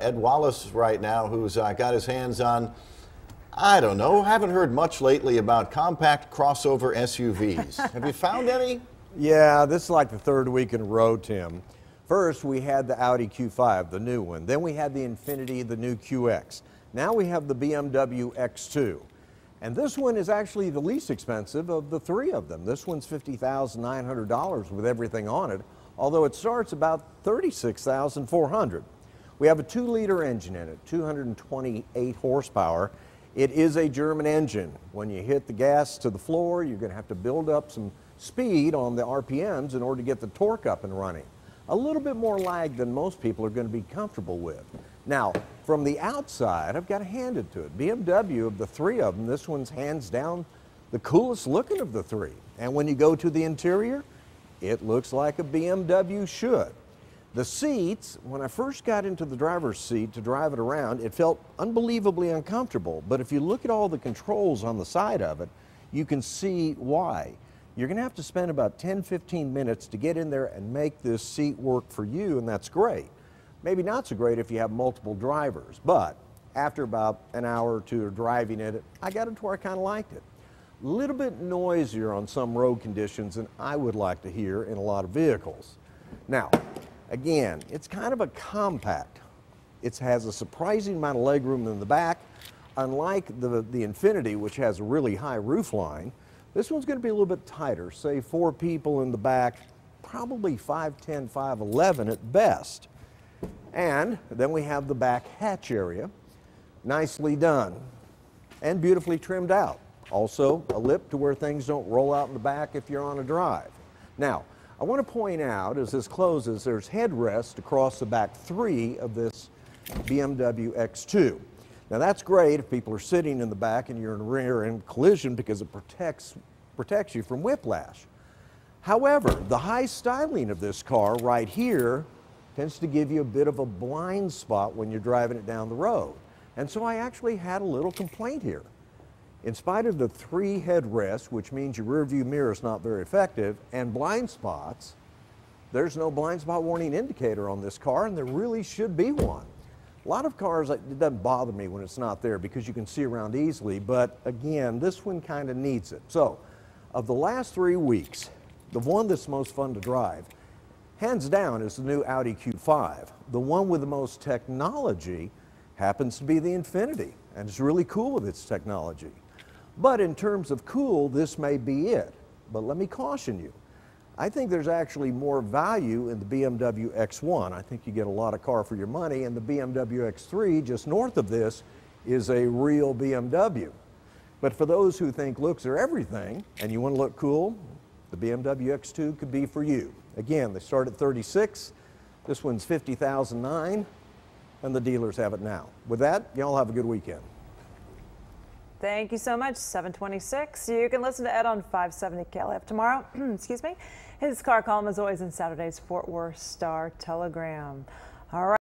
Ed Wallace right now, who's got his hands on, I don't know, haven't heard much lately about compact crossover SUVs. Have you found any? Yeah, this is like the third week in a row, Tim. First, we had the Audi Q5, the new one. Then we had the Infiniti, the new QX. Now we have the BMW X2. And this one is actually the least expensive of the three of them. This one's $50,900 with everything on it, although it starts about $36,400. We have a 2-liter engine in it, 228 horsepower. It is a German engine. When you hit the gas to the floor, you're going to have to build up some speed on the RPMs in order to get the torque up and running. A little bit more lag than most people are going to be comfortable with. Now, from the outside, I've got to hand it to it. BMW, of the three of them, this one's hands down the coolest looking of the three. And when you go to the interior, it looks like a BMW should. The seats, when I first got into the driver's seat to drive it around, it felt unbelievably uncomfortable. But if you look at all the controls on the side of it, you can see why. You're going to have to spend about 10-15 minutes to get in there and make this seat work for you, and that's great. Maybe not so great if you have multiple drivers, but after about an hour or two of driving it, I got it to where I kind of liked it. A little bit noisier on some road conditions than I would like to hear in a lot of vehicles. Now, again, it's kind of a compact. It has a surprising amount of legroom in the back. Unlike the Infiniti, which has a really high roof line, this one's going to be a little bit tighter, say 4 people in the back, probably 5'10", 5'11" at best. And then we have the back hatch area, nicely done and beautifully trimmed out. Also a lip to where things don't roll out in the back if you're on a drive. Now, I want to point out as this closes, there's headrest across the back 3 of this BMW X2. Now that's great if people are sitting in the back and you're in a rear-end collision because it protects you from whiplash. However, the high styling of this car right here tends to give you a bit of a blind spot when you're driving it down the road. And so I actually had a little complaint here. In spite of the 3 headrests, which means your rear view mirror is not very effective, and blind spots, there's no blind spot warning indicator on this car, and there really should be one. A lot of cars, it doesn't bother me when it's not there because you can see around easily, but again, this one kind of needs it. So, of the last 3 weeks, the one that's most fun to drive, hands down, is the new Audi Q5. The one with the most technology happens to be the Infiniti, and it's really cool with its technology. But in terms of cool, this may be it. But let me caution you. I think there's actually more value in the BMW X1. I think you get a lot of car for your money, and the BMW X3, just north of this, is a real BMW. But for those who think looks are everything, and you want to look cool, the BMW X2 could be for you. Again, they start at $36,000. This one's $50,009, and the dealers have it now. With that, y'all have a good weekend. Thank you so much. 726. You can listen to Ed on 570 KLF tomorrow. Excuse me. His car column is always in Saturday's Fort Worth Star Telegram. All right.